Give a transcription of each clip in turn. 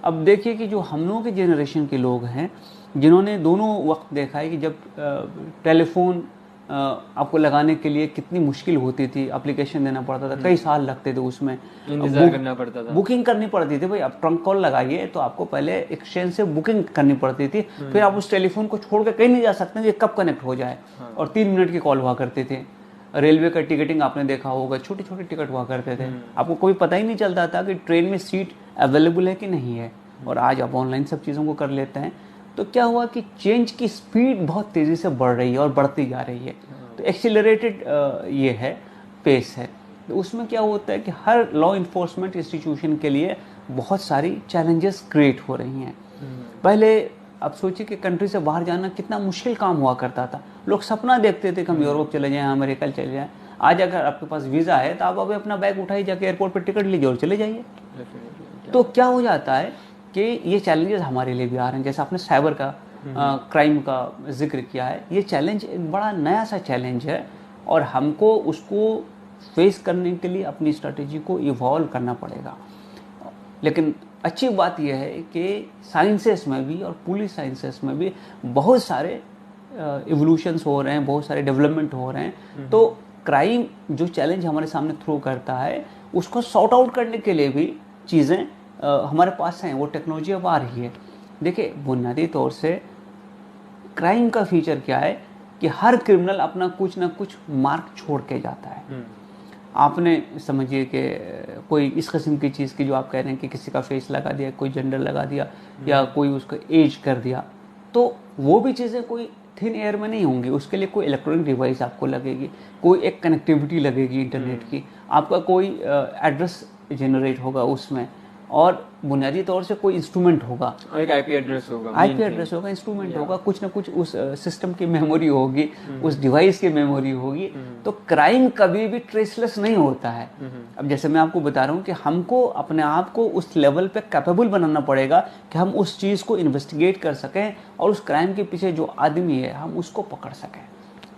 अब देखिए कि जो हम लोगों के जनरेशन के लोग हैं जिन्होंने दोनों वक्त देखा है कि जब टेलीफोन आपको लगाने के लिए कितनी मुश्किल होती थी, एप्लीकेशन देना पड़ता था, कई साल लगते थे उसमें, इंतजार करना पड़ता था, बुकिंग करनी पड़ती थी। भाई अब ट्रंक कॉल लगाइए तो आपको पहले एक्सचेंज से बुकिंग करनी पड़ती थी, फिर आप उस टेलीफोन को छोड़ के कहीं नहीं जा सकते कि कब कनेक्ट हो जाए। और 3 मिनट की कॉल हुआ करते थे। रेलवे का टिकटिंग आपने देखा होगा, छोटे छोटे टिकट हुआ करते थे, आपको कोई पता ही नहीं चलता था कि ट्रेन में सीट अवेलेबल है कि नहीं है। और आज आप ऑनलाइन सब चीज़ों को कर लेते हैं। तो क्या हुआ कि चेंज की स्पीड बहुत तेज़ी से बढ़ रही है और बढ़ती जा रही है। तो एक्सीलरेटेड ये है, पेस है। तो उसमें क्या होता है कि हर लॉ इन्फोर्समेंट इंस्टीट्यूशन के लिए बहुत सारी चैलेंजेस क्रिएट हो रही हैं। पहले अब सोचिए कि कंट्री से बाहर जाना कितना मुश्किल काम हुआ करता था। लोग सपना देखते थे कि हम यूरोप चले जाएं, अमेरिका चले जाएं। आज अगर आपके पास वीज़ा है तो आप अभी अपना बैग उठाई जाके एयरपोर्ट पर टिकट लीजिए और चले जाइए। तो क्या हो जाता है कि ये चैलेंजेस हमारे लिए भी आ रहे हैं। जैसे आपने साइबर का क्राइम का जिक्र किया है, ये चैलेंज एक बड़ा नया सा चैलेंज है और हमको उसको फेस करने के लिए अपनी स्ट्रेटेजी को इवॉल्व करना पड़ेगा। लेकिन अच्छी बात यह है कि साइंसेस में भी और पुलिस साइंसेस में भी बहुत सारे इवोल्यूशंस हो रहे हैं, बहुत सारे डेवलपमेंट हो रहे हैं। तो क्राइम जो चैलेंज हमारे सामने थ्रो करता है उसको सॉर्ट आउट करने के लिए भी चीज़ें हमारे पास हैं, वो टेक्नोलॉजी अब आ रही है। देखिए बुनियादी तौर से क्राइम का फीचर क्या है कि हर क्रिमिनल अपना कुछ ना कुछ मार्क छोड़ के जाता है। आपने समझिए कि कोई इस किस्म की चीज़ की जो आप कह रहे हैं कि किसी का फेस लगा दिया, कोई जेंडर लगा दिया या कोई उसका एज कर दिया, तो वो भी चीज़ें कोई थिन एयर में नहीं होंगी। उसके लिए कोई इलेक्ट्रॉनिक डिवाइस आपको लगेगी, कोई एक कनेक्टिविटी लगेगी इंटरनेट की, आपका कोई एड्रेस जनरेट होगा उसमें, और बुनियादी तौर से कोई इंस्ट्रूमेंट होगा, एक आईपी एड्रेस होगा, इंस्ट्रूमेंट होगा, कुछ ना कुछ उस सिस्टम की मेमोरी होगी, उस डिवाइस की मेमोरी होगी। तो क्राइम कभी भी ट्रेसलेस नहीं होता है। अब जैसे मैं आपको बता रहा हूँ कि हमको अपने आप को उस लेवल पे कैपेबल बनाना पड़ेगा कि हम उस चीज़ को इन्वेस्टिगेट कर सकें और उस क्राइम के पीछे जो आदमी है हम उसको पकड़ सकें।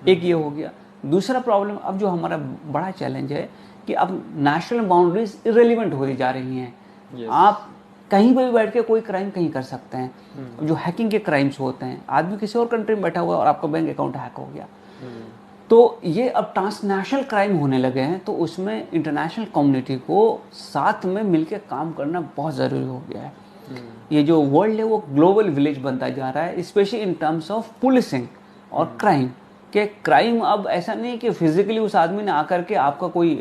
एक ये हो गया। दूसरा प्रॉब्लम अब जो हमारा बड़ा चैलेंज है कि अब नेशनल बाउंड्रीज इरेलीवेंट होती जा रही हैं। आप कहीं पर भी बैठ के कोई क्राइम कहीं कर सकते हैं। जो हैकिंग के क्राइम्स होते हैं, आदमी किसी और कंट्री में बैठा हुआ है और आपका बैंक अकाउंट हैक हो गया, तो ये अब ट्रांसनेशनल क्राइम होने लगे हैं। तो उसमें इंटरनेशनल कम्युनिटी को साथ में मिलकर काम करना बहुत ज़रूरी हो गया है। ये जो वर्ल्ड है वो ग्लोबल विलेज बनता जा रहा है, specially in terms of policing और क्राइम। कि क्राइम अब ऐसा नहीं कि फिजिकली उस आदमी ने आकर के आपका कोई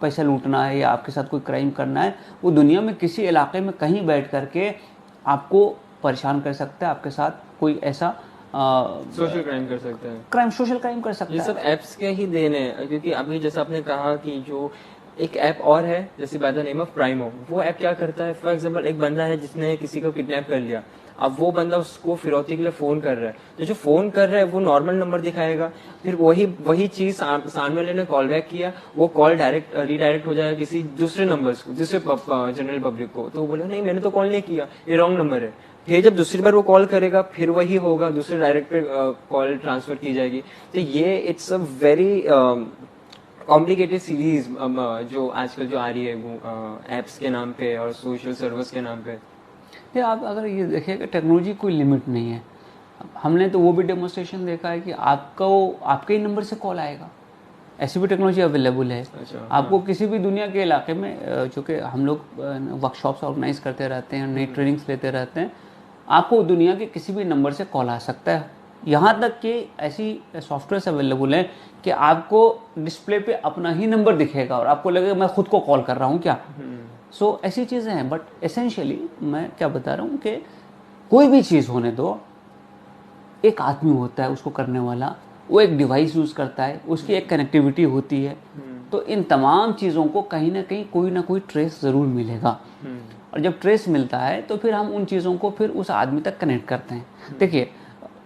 पैसा लूटना है या आपके साथ कोई क्राइम करना है, वो दुनिया में किसी इलाके में कहीं बैठ करके आपको परेशान कर सकता है, आपके साथ कोई ऐसा सोशल क्राइम कर सकता है, सोशल क्राइम कर सकता है। ये सब एप्स के ही देन है। क्योंकि अभी जैसा आपने कहा कि जो एक ऐप और है जैसे बाय द नेम ऑफ प्राइमो, वो ऐप क्या करता है, फॉर एग्जांपल एक बंदा है जिसने किसी को किडनैप कर लिया, अब वो बंदा उसको फिरौती के लिए फोन कर रहा है, तो जो फोन कर रहा है वो नॉर्मल नंबर दिखाएगा, फिर वही चीज सामने वाले ने कॉल बैक किया, वो कॉल डायरेक्ट रीडायरेक्ट हो जाएगा किसी दूसरे नंबर को, दूसरे जनरल पब्लिक को। तो वो बोले नहीं मैंने तो कॉल नहीं किया, ये रॉन्ग नंबर है। फिर जब दूसरी बार वो कॉल करेगा फिर वही होगा, दूसरे डायरेक्ट पे कॉल ट्रांसफर की जाएगी। तो ये it's a very complicated series जो आजकल जो आ रही है वो एप्स के नाम पे और सोशल सर्विस के नाम पे। ये आप अगर ये देखिएगा टेक्नोलॉजी कोई लिमिट नहीं है। हमने तो वो भी डेमोस्ट्रेशन देखा है कि आपको आपके ही नंबर से कॉल आएगा, ऐसी भी टेक्नोलॉजी अवेलेबल है। अच्छा, आपको किसी भी दुनिया के इलाके में, चूँकि हम लोग वर्कशॉप्स ऑर्गेनाइज करते रहते हैं, नई ट्रेनिंग्स लेते रहते हैं, आपको दुनिया के किसी भी नंबर से कॉल आ सकता है। यहाँ तक कि ऐसी सॉफ्टवेयर अवेलेबल है कि आपको डिस्प्ले पे अपना ही नंबर दिखेगा और आपको लगेगा मैं खुद को कॉल कर रहा हूँ क्या। सो ऐसी चीज़ें हैं। बट एसेंशियली मैं क्या बता रहा हूँ कि कोई भी चीज़ होने दो, एक आदमी होता है उसको करने वाला, वो एक डिवाइस यूज़ करता है, उसकी एक कनेक्टिविटी होती है। तो इन तमाम चीज़ों को कहीं ना कोई ट्रेस ज़रूर मिलेगा। और जब ट्रेस मिलता है तो फिर हम उन चीज़ों को फिर उस आदमी तक कनेक्ट करते हैं। देखिए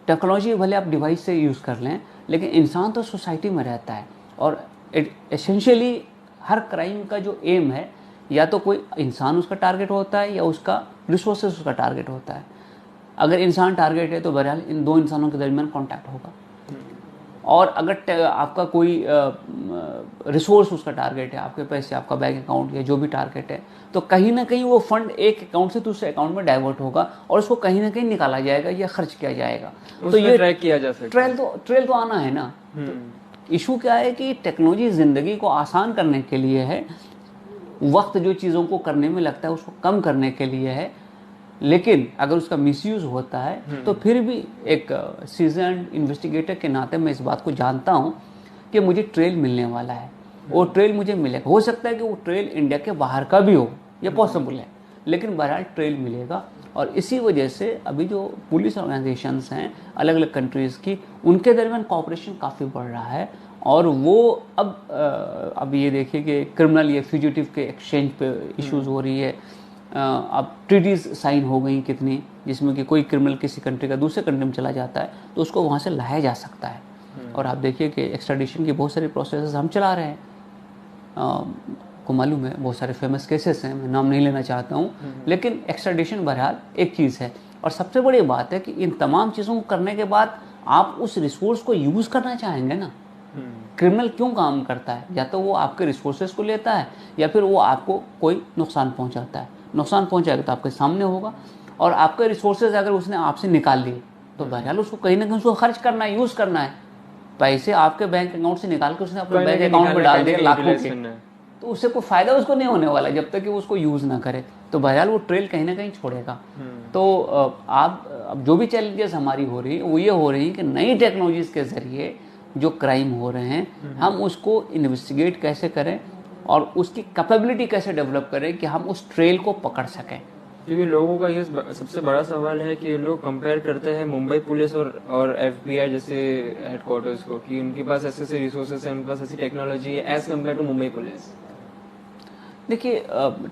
टेक्नोलॉजी भले आप डिवाइस से यूज़ कर लें, लेकिन इंसान तो सोसाइटी में रहता है और एसेंशियली हर क्राइम का जो एम है, या तो कोई इंसान उसका टारगेट होता है या उसका रिसोर्सेज उसका टारगेट होता है। अगर इंसान टारगेट है तो बहरहाल इन दो इंसानों के दरमियान कांटेक्ट होगा। और अगर आपका कोई रिसोर्स उसका टारगेट है, आपके पैसे, आपका बैंक अकाउंट या जो भी टारगेट है, तो कहीं ना कहीं वो फंड एक अकाउंट से दूसरे अकाउंट में डाइवर्ट होगा और उसको कहीं ना कहीं निकाला जाएगा या खर्च किया जाएगा। तो ये ट्रैक किया जा सकता है। ट्रेल तो आना है ना। इशू क्या है कि टेक्नोलॉजी ज़िंदगी को आसान करने के लिए है, वक्त जो चीज़ों को करने में लगता है उसको कम करने के लिए है, लेकिन अगर उसका मिसयूज़ होता है तो फिर भी एक सीजन्ड इन्वेस्टिगेटर के नाते मैं इस बात को जानता हूँ कि मुझे ट्रेल मिलने वाला है, वो ट्रेल मुझे मिलेगा। हो सकता है कि वो ट्रेल इंडिया के बाहर का भी हो, ये पॉसिबल है, लेकिन बहरहाल ट्रेल मिलेगा। और इसी वजह से अभी जो पुलिस ऑर्गेनाइजेशंस हैं अलग अलग कंट्रीज़ की, उनके दरमियान कॉपरेशन काफ़ी बढ़ रहा है। और वो अब ये देखिए कि क्रिमिनल या फ्यूजिटिव के एक्सचेंज पे इश्यूज हो रही है। अब ट्रीटीज साइन हो गई कितनी, जिसमें कि कोई क्रिमिनल किसी कंट्री का दूसरे कंट्री में चला जाता है तो उसको वहाँ से लाया जा सकता है। और आप देखिए कि एक्स्ट्राडिशन की बहुत सारी प्रोसेस हम चला रहे हैं, को मालूम है, बहुत सारे फेमस केसेस हैं, मैं नाम नहीं लेना चाहता हूँ, लेकिन एक्स्ट्राडिशन बहरहाल एक चीज़ है। और सबसे बड़ी बात है कि इन तमाम चीज़ों को करने के बाद आप उस रिसोर्स को यूज़ करना चाहेंगे ना। क्रिमिनल क्यों काम करता है? या तो वो आपके रिसोर्सेज को लेता है या फिर वो आपको कोई नुकसान पहुंचाता है। नुकसान पहुंचाएगा तो आपके सामने होगा, और आपके रिसोर्सेज अगर उसने आपसे निकाल लिए तो बहरहाल उसको कहीं ना कहीं उसको खर्च करना है, यूज़ करना है। पैसे आपके बैंक अकाउंट से निकाल के उसने अपने बैंक अकाउंट में डाल दिए लाखों के, तो उससे कोई फायदा उसको नहीं होने वाला जब तक कि वो उसको यूज़ ना करे। तो बहरहाल वो ट्रेल कहीं ना कहीं छोड़ेगा। तो आप अब जो भी चैलेंजेस हमारी हो रही है वो ये हो रही है कि नई टेक्नोलॉजीज़ के ज़रिए जो क्राइम हो रहे हैं हम उसको इन्वेस्टिगेट कैसे करें और उसकी कैपेबिलिटी कैसे डेवलप करें कि हम उस ट्रेल को पकड़ सकें। क्योंकि लोगों का ये सबसे बड़ा सवाल है कि लोग कंपेयर करते हैं मुंबई पुलिस और FBI जैसे हेडक्वार्टर्स को, कि उनके पास ऐसे रिसोर्सेस हैं, उनके पास ऐसी टेक्नोलॉजी है as compared to Mumbai police. देखिए,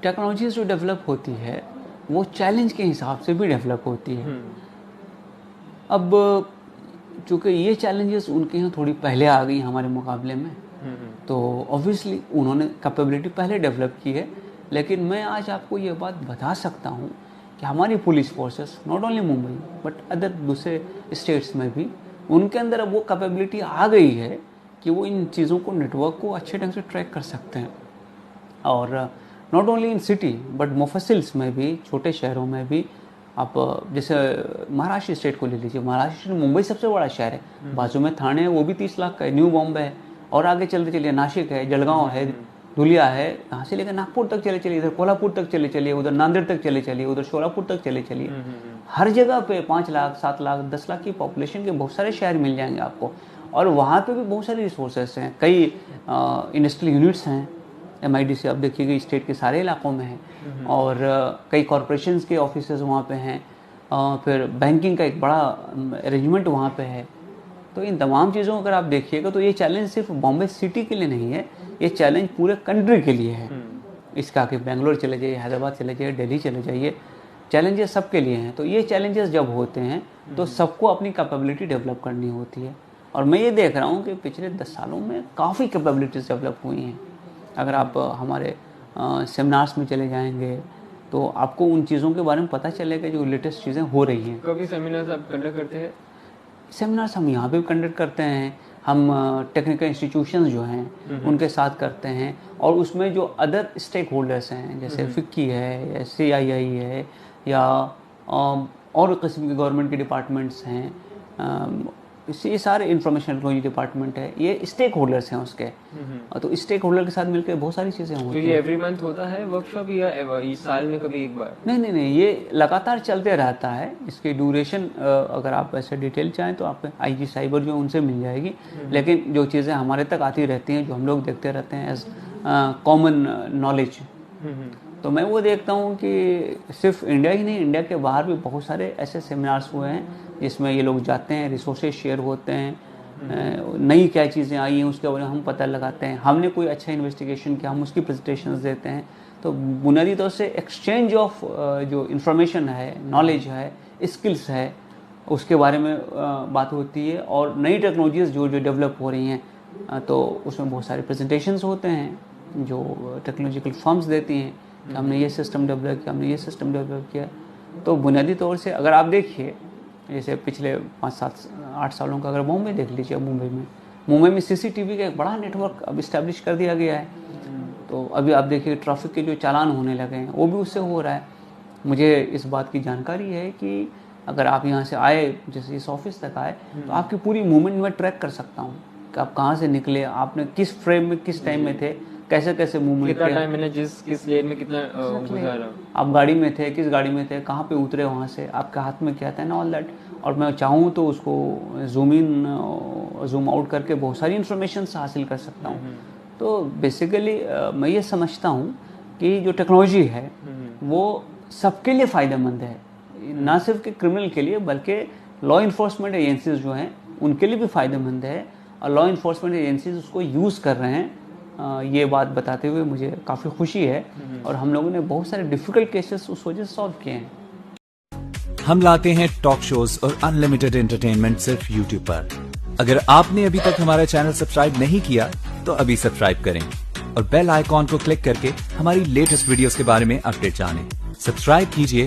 टेक्नोलॉजी जो डेवलप होती है वो चैलेंज के हिसाब से भी डेवलप होती है। अब चूँकि ये चैलेंजेस उनके यहाँ थोड़ी पहले आ गई हमारे मुकाबले में, तो ऑब्वियसली उन्होंने कैपेबिलिटी पहले डेवलप की है। लेकिन मैं आज आपको ये बात बता सकता हूँ कि हमारी police forces not only Mumbai but other दूसरे स्टेट्स में भी उनके अंदर अब वो कैपेबिलिटी आ गई है कि वो इन चीज़ों को, नेटवर्क को अच्छे ढंग से ट्रैक कर सकते हैं। और not only in city but mofussils में भी, छोटे शहरों में भी। आप जैसे महाराष्ट्र स्टेट को ले लीजिए, महाराष्ट्र में मुंबई सबसे बड़ा शहर है, बाजू में ठाणे है वो भी 30 लाख का है, न्यू बॉम्बे है, और आगे चलते चलिए नासिक है, जलगांव है, धुलिया है, यहाँ से लेकर नागपुर तक चले चलिए, इधर कोल्हापुर तक चले चलिए, उधर नांदेड़ तक चले चलिए, उधर शोलापुर तक चले चलिए। हर जगह पे 5 लाख 7 लाख 10 लाख की पॉपुलेशन के बहुत सारे शहर मिल जाएंगे आपको। और वहाँ पे भी बहुत सारी रिसोर्सेस हैं, कई इंडस्ट्रियल यूनिट्स हैं। MIDC आप देखिएगा स्टेट के सारे इलाकों में है, और कई कॉरपोरेशंस के ऑफिसेज वहाँ पे हैं, फिर बैंकिंग का एक बड़ा अरेंजमेंट वहाँ पे है। तो इन तमाम चीज़ों को अगर आप देखिएगा तो ये चैलेंज सिर्फ बॉम्बे सिटी के लिए नहीं है, ये चैलेंज पूरे कंट्री के लिए है। इसका कि बेंगलोर चले जाइए, हैदराबाद चले जाइए, दिल्ली चले जाइए, चैलेंजेस सबके लिए हैं। तो ये चैलेंजेस जब होते हैं तो सबको अपनी कैपेबिलिटी डेवलप करनी होती है। और मैं ये देख रहा हूँ कि पिछले 10 सालों में काफ़ी कैपेबिलिटीज़ डेवलप हुई हैं। अगर आप हमारे सेमिनार्स में चले जाएंगे तो आपको उन चीज़ों के बारे में पता चलेगा जो लेटेस्ट चीज़ें हो रही हैं। कभी सेमिनार्स आप कंडक्ट करते हैं? सेमिनार्स हम यहाँ पे भी कंडक्ट करते हैं, हम टेक्निकल इंस्टीट्यूशंस जो हैं उनके साथ करते हैं, और उसमें जो अदर स्टेक होल्डर्स हैं जैसे फिक्की है या CII है या और किस्म के गवर्नमेंट के डिपार्टमेंट्स हैं, ये सारे इंफॉर्मेशन टेक्नोलॉजी डिपार्टमेंट है, ये स्टेक होल्डर्स हैं उसके। तो स्टेक होल्डर के साथ मिलकर बहुत सारी चीज़ें होती हैं। तो ये एवरी मंथ होता है वर्कशॉप या इस साल में कभी एक बार? नहीं, ये लगातार चलते रहता है। इसकी ड्यूरेशन अगर आप ऐसे डिटेल चाहें तो आप IG साइबर जो उनसे मिल जाएगी, लेकिन जो चीज़ें हमारे तक आती रहती हैं, जो हम लोग देखते रहते हैं एज कॉमन नॉलेज, तो मैं वो देखता हूँ कि सिर्फ इंडिया ही नहीं, इंडिया के बाहर भी बहुत सारे ऐसे सेमिनार्स हुए हैं जिसमें ये लोग जाते हैं, रिसोर्सेज शेयर होते हैं, नई क्या चीज़ें आई हैं उसके बारे में हम पता लगाते हैं, हमने कोई अच्छा इन्वेस्टिगेशन किया हम उसकी प्रेजेंटेशंस देते हैं। तो बुनियादी तौर से एक्सचेंज ऑफ जो इन्फॉर्मेशन है, नॉलेज है, स्किल्स है, उसके बारे में बात होती है। और नई टेक्नोलॉजीज़ जो डेवलप हो रही हैं तो उसमें बहुत सारे प्रेजेंटेशंस होते हैं जो टेक्नोलॉजिकल फर्म्स देती हैं कि हमने ये सिस्टम डेवलप किया, हमने ये सिस्टम डेवलप किया। तो बुनियादी तौर से अगर आप देखिए जैसे पिछले 5-7 8 सालों का। अगर मुंबई देख लीजिए, मुंबई में सीसीटीवी का एक बड़ा नेटवर्क अब इस्टेब्लिश कर दिया गया है। तो अभी आप देखिए ट्रैफिक के जो चालान होने लगे हैं वो भी उससे हो रहा है। मुझे इस बात की जानकारी है कि अगर आप यहाँ से आए, जैसे इस ऑफिस तक आए, तो आपकी पूरी मूवमेंट मैं ट्रैक कर सकता हूँ कि आप कहाँ से निकले, आपने किस फ्रेम में किस टाइम में थे, कैसे कैसे मूवमेंट कितना टाइम मैंने किस लेन में कितना गुजारा, आप गाड़ी में थे, किस गाड़ी में थे, कहाँ पे उतरे, वहाँ से आपके हाथ में क्या था ना, ऑल दैट। और मैं चाहूँ तो उसको जूम इन जूम आउट करके बहुत सारी इन्फॉर्मेशन हासिल कर सकता हूँ। तो बेसिकली मैं ये समझता हूँ कि जो टेक्नोलॉजी है वो सबके लिए फ़ायदेमंद है, ना सिर्फ कि क्रिमिनल के लिए बल्कि लॉ इन्फोर्समेंट एजेंसीज जो हैं उनके लिए भी फ़ायदेमंद है। और लॉ इन्फोर्समेंट एजेंसीज उसको यूज़ कर रहे हैं, ये बात बताते हुए मुझे काफ़ी खुशी है। और हम लोगों ने बहुत सारे डिफ़िकल्ट केसेस उस वजह से सॉल्व किए हैं। हम लाते हैं टॉक शोज और अनलिमिटेड एंटरटेनमेंट सिर्फ YouTube पर। अगर आपने अभी तक हमारा चैनल सब्सक्राइब नहीं किया तो अभी सब्सक्राइब करें और बेल आइकॉन को क्लिक करके हमारी लेटेस्ट वीडियोस के बारे में अपडेट जानें। सब्सक्राइब कीजिए